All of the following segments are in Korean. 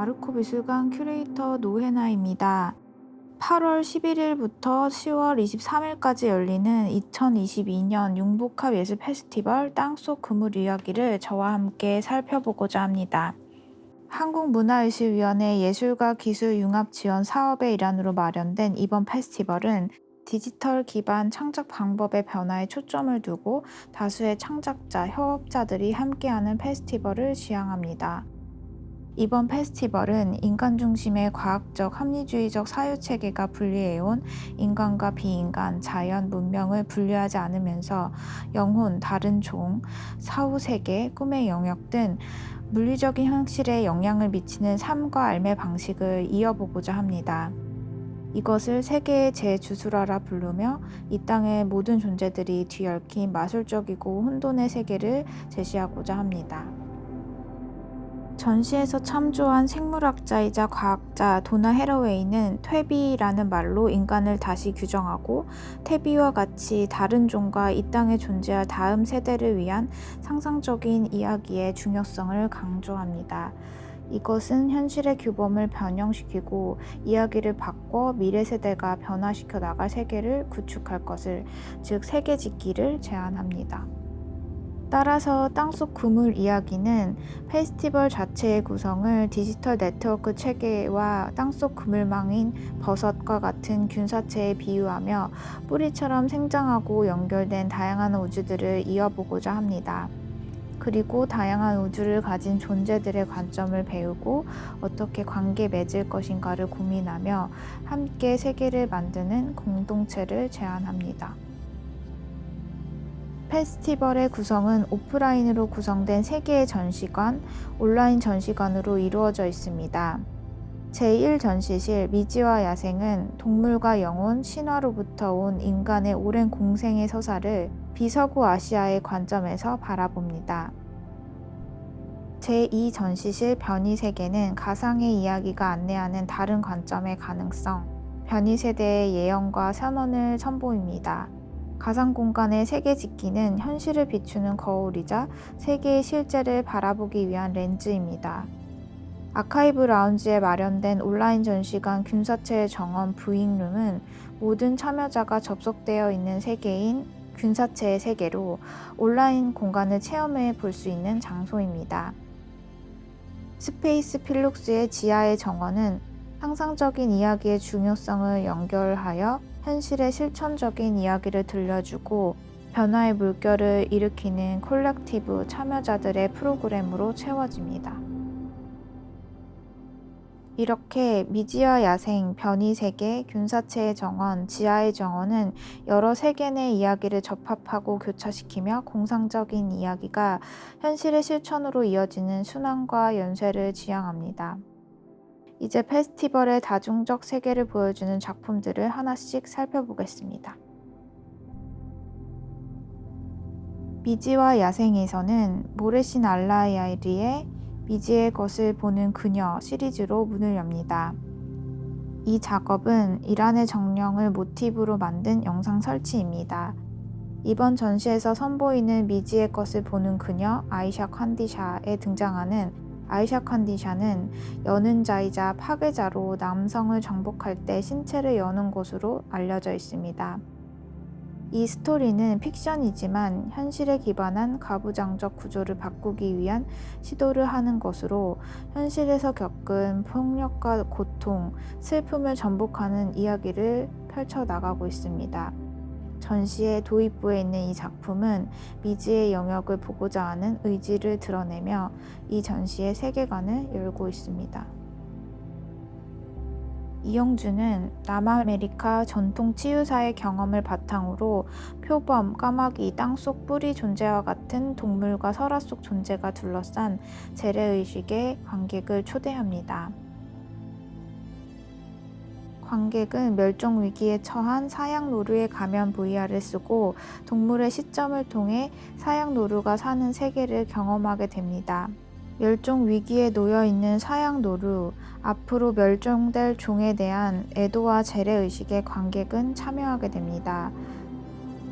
아르코 미술관 큐레이터 노해나입니다. 8월 11일부터 10월 23일까지 열리는 2022년 융복합 예술 페스티벌 땅속 그물 이야기를 저와 함께 살펴보고자 합니다. 한국문화예술위원회 예술과 기술 융합 지원 사업의 일환으로 마련된 이번 페스티벌은 디지털 기반 창작 방법의 변화에 초점을 두고 다수의 창작자, 협업자들이 함께하는 페스티벌을 지향합니다. 이번 페스티벌은 인간 중심의 과학적 합리주의적 사유체계가 분리해온 인간과 비인간, 자연, 문명을 분류하지 않으면서 영혼, 다른 종, 사후세계, 꿈의 영역 등 물리적인 현실에 영향을 미치는 삶과 삶의 방식을 이어보고자 합니다. 이것을 세계의 재주술화라 부르며 이 땅의 모든 존재들이 뒤얽힌 마술적이고 혼돈의 세계를 제시하고자 합니다. 전시에서 참조한 생물학자이자 과학자 도나 해러웨이는 퇴비라는 말로 인간을 다시 규정하고 퇴비와 같이 다른 종과 이 땅에 존재할 다음 세대를 위한 상상적인 이야기의 중요성을 강조합니다. 이것은 현실의 규범을 변형시키고 이야기를 바꿔 미래 세대가 변화시켜 나갈 세계를 구축할 것을, 즉 세계짓기를 제안합니다. 따라서 땅속 그물 이야기는 페스티벌 자체의 구성을 디지털 네트워크 체계와 땅속 그물망인 버섯과 같은 균사체에 비유하며 뿌리처럼 생장하고 연결된 다양한 우주들을 이어보고자 합니다. 그리고 다양한 우주를 가진 존재들의 관점을 배우고 어떻게 관계 맺을 것인가를 고민하며 함께 세계를 만드는 공동체를 제안합니다. 페스티벌의 구성은 오프라인으로 구성된 3개의 전시관, 온라인 전시관으로 이루어져 있습니다. 제1전시실 미지와 야생은 동물과 영혼, 신화로부터 온 인간의 오랜 공생의 서사를 비서구 아시아의 관점에서 바라봅니다. 제2전시실 변이세계는 가상의 이야기가 안내하는 다른 관점의 가능성, 변이세대의 예언과 선언을 선보입니다. 가상 공간의 세계짓기는 현실을 비추는 거울이자 세계의 실제를 바라보기 위한 렌즈입니다. 아카이브 라운지에 마련된 온라인 전시관 균사체의 정원 브잉룸은 모든 참여자가 접속되어 있는 세계인 균사체의 세계로 온라인 공간을 체험해 볼 수 있는 장소입니다. 스페이스 필룩스의 지하의 정원은 상상적인 이야기의 중요성을 연결하여 현실의 실천적인 이야기를 들려주고 변화의 물결을 일으키는 콜렉티브 참여자들의 프로그램으로 채워집니다. 이렇게 미지와 야생, 변이세계, 균사체의 정원, 지하의 정원은 여러 세계 내 이야기를 접합하고 교차시키며 공상적인 이야기가 현실의 실천으로 이어지는 순환과 연쇄를 지향합니다. 이제 페스티벌의 다중적 세계를 보여주는 작품들을 하나씩 살펴보겠습니다. 미지와 야생에서는 모레신 알라이아리의 미지의 것을 보는 그녀 시리즈로 문을 엽니다. 이 작업은 이란의 정령을 모티브로 만든 영상 설치입니다. 이번 전시에서 선보이는 미지의 것을 보는 그녀 아이샤 칸디샤에 등장하는 아이샤 칸디샤는 여는 자이자 파괴자로 남성을 정복할 때 신체를 여는 것으로 알려져 있습니다. 이 스토리는 픽션이지만 현실에 기반한 가부장적 구조를 바꾸기 위한 시도를 하는 것으로 현실에서 겪은 폭력과 고통, 슬픔을 전복하는 이야기를 펼쳐나가고 있습니다. 전시의 도입부에 있는 이 작품은 미지의 영역을 보고자 하는 의지를 드러내며 이 전시의 세계관을 열고 있습니다. 이영주는 남아메리카 전통 치유사의 경험을 바탕으로 표범, 까마귀, 땅속 뿌리 존재와 같은 동물과 설화 속 존재가 둘러싼 재래의식의 관객을 초대합니다. 관객은 멸종 위기에 처한 사양노루의 가면 VR을 쓰고 동물의 시점을 통해 사양노루가 사는 세계를 경험하게 됩니다. 멸종 위기에 놓여 있는 사양노루, 앞으로 멸종될 종에 대한 애도와 재래의식에 관객은 참여하게 됩니다.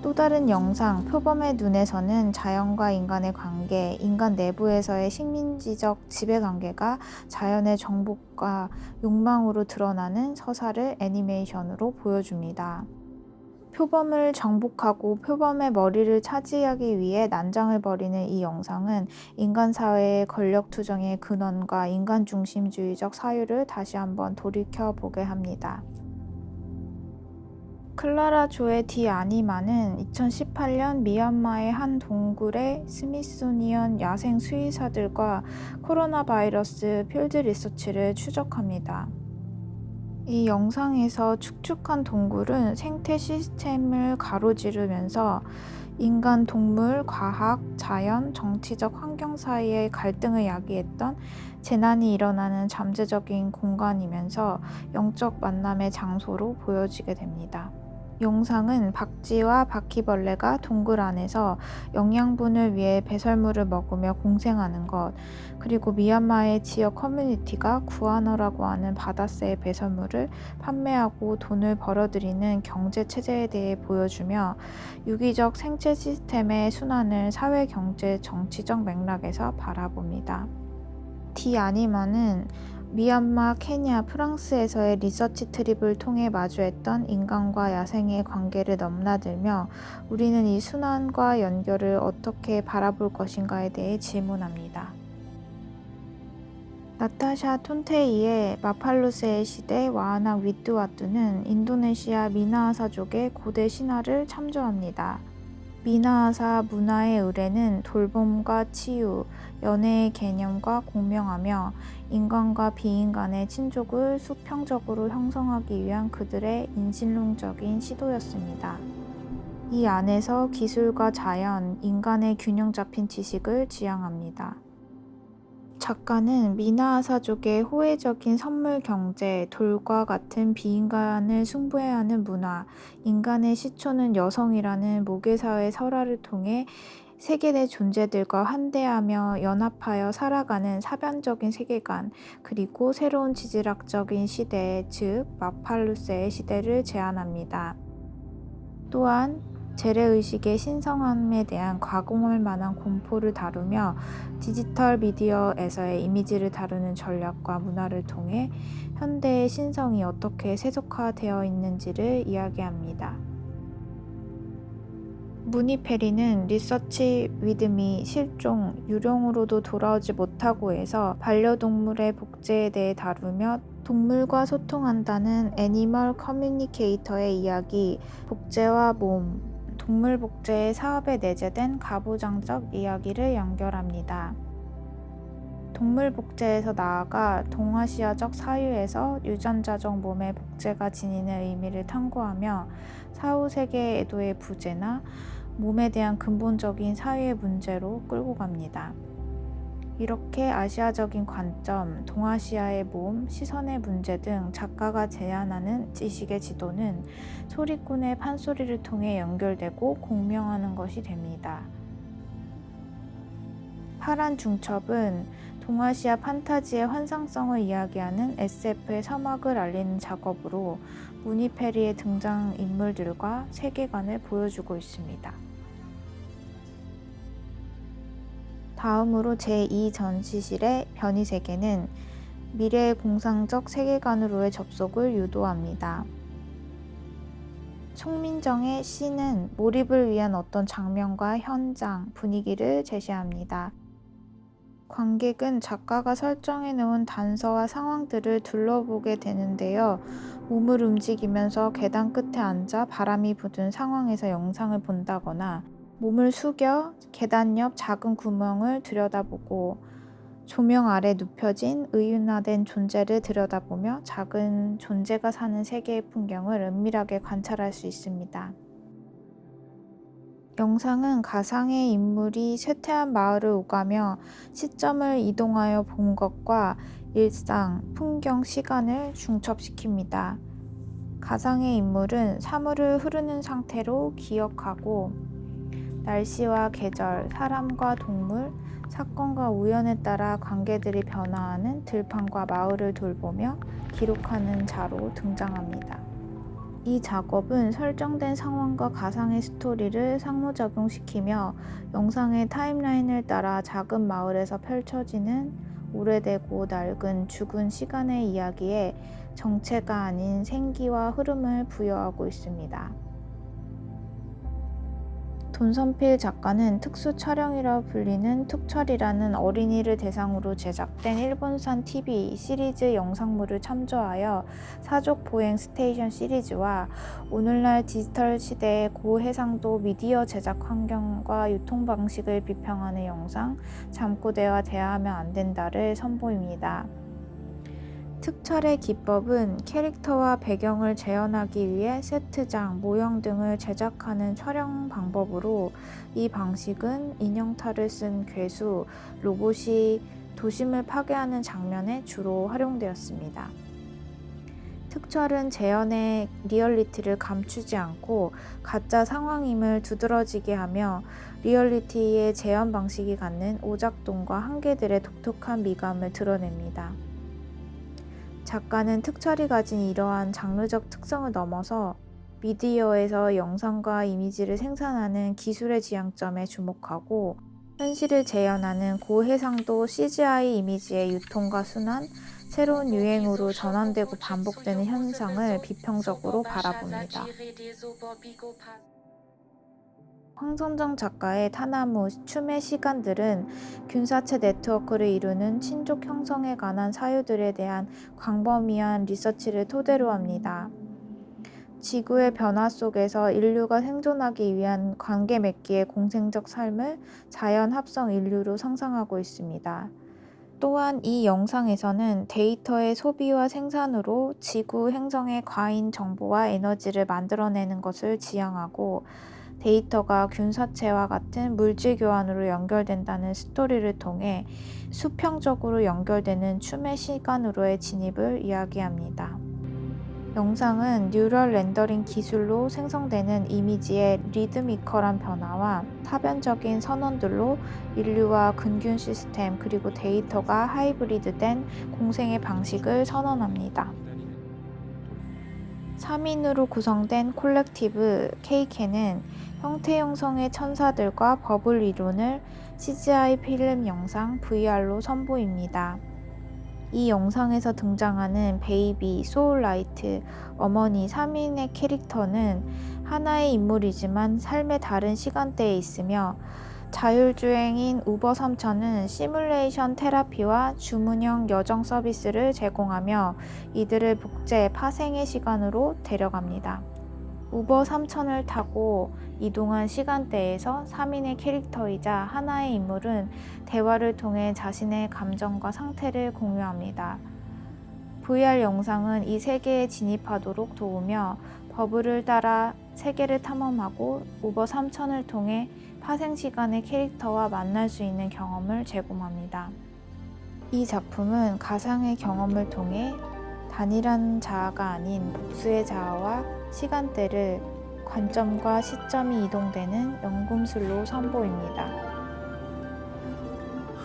또 다른 영상, 표범의 눈에서는 자연과 인간의 관계, 인간 내부에서의 식민지적 지배관계가 자연의 정복과 욕망으로 드러나는 서사를 애니메이션으로 보여줍니다. 표범을 정복하고 표범의 머리를 차지하기 위해 난장을 벌이는 이 영상은 인간 사회의 권력 투정의 근원과 인간 중심주의적 사유를 다시 한번 돌이켜보게 합니다. 클라라 조의 디 아니마는 2018년 미얀마의 한 동굴의 스미소니언 야생 수의사들과 코로나 바이러스 필드 리서치를 추적합니다. 이 영상에서 축축한 동굴은 생태 시스템을 가로지르면서 인간, 동물, 과학, 자연, 정치적 환경 사이의 갈등을 야기했던 재난이 일어나는 잠재적인 공간이면서 영적 만남의 장소로 보여지게 됩니다. 영상은 박쥐와 바퀴벌레가 동굴 안에서 영양분을 위해 배설물을 먹으며 공생하는 것, 그리고 미얀마의 지역 커뮤니티가 구아너라고 하는 바다새의 배설물을 판매하고 돈을 벌어들이는 경제 체제에 대해 보여주며 유기적 생체 시스템의 순환을 사회, 경제, 정치적 맥락에서 바라봅니다. 디 아니마는 미얀마, 케냐, 프랑스에서의 리서치 트립을 통해 마주했던 인간과 야생의 관계를 넘나들며 우리는 이 순환과 연결을 어떻게 바라볼 것인가에 대해 질문합니다. 나타샤 톤테이의 마팔루세의 시대 와하낙 위뚜와뚜는 인도네시아 미나아사족의 고대 신화를 참조합니다. 미나아사 문화의 의뢰는 돌봄과 치유, 연애의 개념과 공명하며 인간과 비인간의 친족을 수평적으로 형성하기 위한 그들의 인신론적인 시도였습니다. 이 안에서 기술과 자연, 인간의 균형 잡힌 지식을 지향합니다. 작가는 미나아사족의 호혜적인 선물 경제, 돌과 같은 비인간을 숭배하는 문화, 인간의 시초는 여성이라는 모계사의 설화를 통해 세계 내 존재들과 환대하며 연합하여 살아가는 사변적인 세계관, 그리고 새로운 지질학적인 시대, 즉 마팔루세의 시대를 제안합니다. 또한 재래의식의 신성함에 대한 가공할 만한 공포를 다루며 디지털 미디어에서의 이미지를 다루는 전략과 문화를 통해 현대의 신성이 어떻게 세속화되어 있는지를 이야기합니다. 무니페리는 리서치 위드미, 실종, 유령으로도 돌아오지 못하고 해서 반려동물의 복제에 대해 다루며 동물과 소통한다는 애니멀 커뮤니케이터의 이야기, 복제와 몸, 동물 복제의 사업에 내재된 가부장적 이야기를 연결합니다. 동물 복제에서 나아가 동아시아적 사유에서 유전자적 몸의 복제가 지니는 의미를 탐구하며 사후세계 애도의 부재나 몸에 대한 근본적인 사회의 문제로 끌고 갑니다. 이렇게 아시아적인 관점, 동아시아의 몸, 시선의 문제 등 작가가 제안하는 지식의 지도는 소리꾼의 판소리를 통해 연결되고 공명하는 것이 됩니다. 파란 중첩은 동아시아 판타지의 환상성을 이야기하는 SF의 서막을 알리는 작업으로 무니페리의 등장인물들과 세계관을 보여주고 있습니다. 다음으로 제2전시실의 변이세계는 미래의 공상적 세계관으로의 접속을 유도합니다. 송민정의 시는 몰입을 위한 어떤 장면과 현장, 분위기를 제시합니다. 관객은 작가가 설정해 놓은 단서와 상황들을 둘러보게 되는데요. 몸을 움직이면서 계단 끝에 앉아 바람이 부는 상황에서 영상을 본다거나 몸을 숙여 계단 옆 작은 구멍을 들여다보고 조명 아래 눕혀진 의윤화된 존재를 들여다보며 작은 존재가 사는 세계의 풍경을 은밀하게 관찰할 수 있습니다. 영상은 가상의 인물이 쇠퇴한 마을을 오가며 시점을 이동하여 본 것과 일상, 풍경, 시간을 중첩시킵니다. 가상의 인물은 사물을 흐르는 상태로 기억하고 날씨와 계절, 사람과 동물, 사건과 우연에 따라 관계들이 변화하는 들판과 마을을 돌보며 기록하는 자로 등장합니다. 이 작업은 설정된 상황과 가상의 스토리를 상호작용시키며 영상의 타임라인을 따라 작은 마을에서 펼쳐지는 오래되고 낡은 죽은 시간의 이야기에 정체가 아닌 생기와 흐름을 부여하고 있습니다. 돈선필 작가는 특수 촬영이라 불리는 툭철이라는 어린이를 대상으로 제작된 일본산 TV 시리즈 영상물을 참조하여 사족 보행 스테이션 시리즈와 오늘날 디지털 시대의 고해상도 미디어 제작 환경과 유통 방식을 비평하는 영상 잠꼬대와 대화하면 안 된다를 선보입니다. 특촬의 기법은 캐릭터와 배경을 재현하기 위해 세트장, 모형 등을 제작하는 촬영 방법으로 이 방식은 인형탈을 쓴 괴수, 로봇이 도심을 파괴하는 장면에 주로 활용되었습니다. 특촬은 재현의 리얼리티를 감추지 않고 가짜 상황임을 두드러지게 하며 리얼리티의 재현 방식이 갖는 오작동과 한계들의 독특한 미감을 드러냅니다. 작가는 특촬이 가진 이러한 장르적 특성을 넘어서 미디어에서 영상과 이미지를 생산하는 기술의 지향점에 주목하고 현실을 재현하는 고해상도 CGI 이미지의 유통과 순환, 새로운 유행으로 전환되고 반복되는 현상을 비평적으로 바라봅니다. 황선정 작가의 타나무, 춤의 시간들은 균사체 네트워크를 이루는 친족 형성에 관한 사유들에 대한 광범위한 리서치를 토대로 합니다. 지구의 변화 속에서 인류가 생존하기 위한 관계 맺기의 공생적 삶을 자연 합성 인류로 상상하고 있습니다. 또한 이 영상에서는 데이터의 소비와 생산으로 지구 행성의 과잉 정보와 에너지를 만들어내는 것을 지향하고 데이터가 균사체와 같은 물질 교환으로 연결된다는 스토리를 통해 수평적으로 연결되는 춤의 시간으로의 진입을 이야기합니다. 영상은 뉴럴 렌더링 기술로 생성되는 이미지의 리드미컬한 변화와 타변적인 선언들로 인류와 근균 시스템 그리고 데이터가 하이브리드된 공생의 방식을 선언합니다. 3인으로 구성된 콜렉티브 케이케는 형태 형성의 천사들과 버블 이론을 CGI 필름 영상 VR로 선보입니다. 이 영상에서 등장하는 베이비, 소울라이트, 어머니 3인의 캐릭터는 하나의 인물이지만 삶의 다른 시간대에 있으며 자율주행인 우버 3000은 시뮬레이션 테라피와 주문형 여정 서비스를 제공하며 이들을 복제, 파생의 시간으로 데려갑니다. 우버 3000을 타고 이동한 시간대에서 3인의 캐릭터이자 하나의 인물은 대화를 통해 자신의 감정과 상태를 공유합니다. VR 영상은 이 세계에 진입하도록 도우며 버블을 따라 세계를 탐험하고 우버 3000을 통해 파생 시간의 캐릭터와 만날 수 있는 경험을 제공합니다. 이 작품은 가상의 경험을 통해 단일한 자아가 아닌 복수의 자아와 시간대를 관점과 시점이 이동되는 연금술로 선보입니다.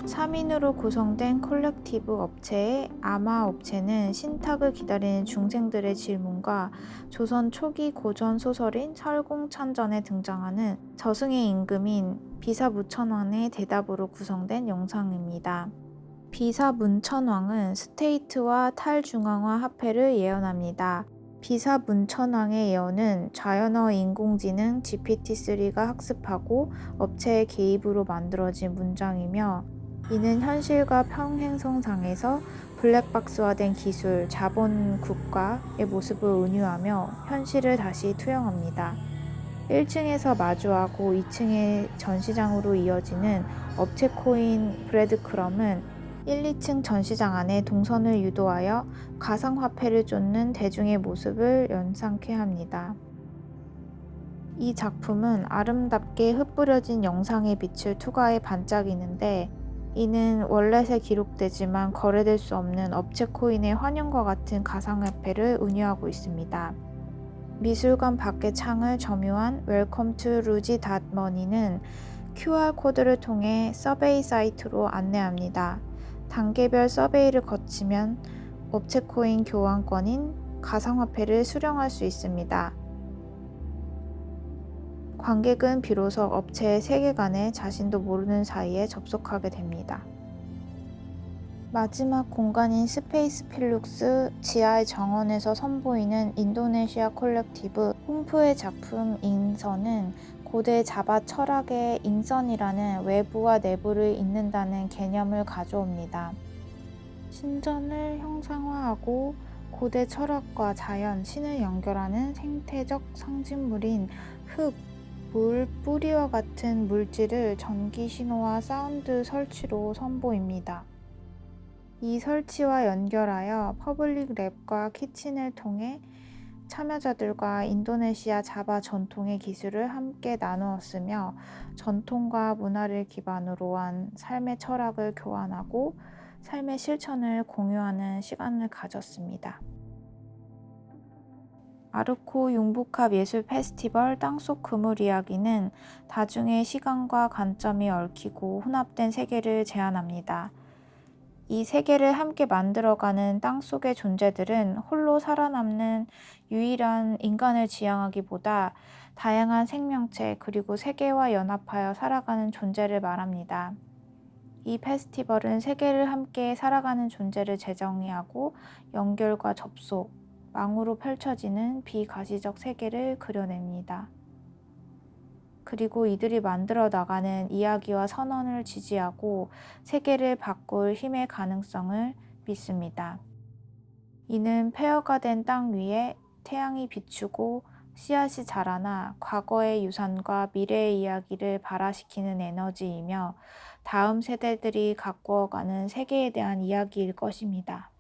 3인으로 구성된 콜렉티브 업체의 아마 업체는 신탁을 기다리는 중생들의 질문과 조선 초기 고전 소설인 설공찬전에 등장하는 저승의 임금인 비사무천왕의 대답으로 구성된 영상입니다. 비사문천왕은 스테이트와 탈중앙화 화폐를 예언합니다. 비사문천왕의 예언은 자연어 인공지능 GPT-3가 학습하고 업체의 개입으로 만들어진 문장이며 이는 현실과 평행선상에서 블랙박스화된 기술, 자본 국가의 모습을 은유하며 현실을 다시 투영합니다. 1층에서 마주하고 2층의 전시장으로 이어지는 업체 코인 브레드크럼은 1, 2층 전시장 안에 동선을 유도하여 가상화폐를 쫓는 대중의 모습을 연상케 합니다. 이 작품은 아름답게 흩뿌려진 영상의 빛을 투과해 반짝이는데 이는 월렛에 기록되지만 거래될 수 없는 업체 코인의 환영과 같은 가상화폐를 은유하고 있습니다. 미술관 밖의 창을 점유한 웰컴 투 루지.머니는 QR코드를 통해 서베이 사이트로 안내합니다. 단계별 서베이를 거치면 업체 코인 교환권인 가상화폐를 수령할 수 있습니다. 관객은 비로소 업체의 세계관에 자신도 모르는 사이에 접속하게 됩니다. 마지막 공간인 스페이스 필룩스 지하의 정원에서 선보이는 인도네시아 콜렉티브 홈프의 작품 잉선은 고대 자바 철학의 잉선이라는 외부와 내부를 잇는다는 개념을 가져옵니다. 신전을 형상화하고 고대 철학과 자연, 신을 연결하는 생태적 상징물인 흙, 물, 뿌리와 같은 물질을 전기 신호와 사운드 설치로 선보입니다. 이 설치와 연결하여 퍼블릭 랩과 키친을 통해 참여자들과 인도네시아 자바 전통의 기술을 함께 나누었으며 전통과 문화를 기반으로 한 삶의 철학을 교환하고 삶의 실천을 공유하는 시간을 가졌습니다. 아르코 융복합 예술 페스티벌 땅속 그물 이야기는 다중의 시간과 관점이 얽히고 혼합된 세계를 제안합니다. 이 세계를 함께 만들어가는 땅속의 존재들은 홀로 살아남는 유일한 인간을 지향하기보다 다양한 생명체 그리고 세계와 연합하여 살아가는 존재를 말합니다. 이 페스티벌은 세계를 함께 살아가는 존재를 재정의하고 연결과 접속, 망으로 펼쳐지는 비가시적 세계를 그려냅니다. 그리고 이들이 만들어 나가는 이야기와 선언을 지지하고 세계를 바꿀 힘의 가능성을 믿습니다. 이는 폐허가 된 땅 위에 태양이 비추고 씨앗이 자라나 과거의 유산과 미래의 이야기를 발화시키는 에너지이며 다음 세대들이 가꾸어가는 세계에 대한 이야기일 것입니다.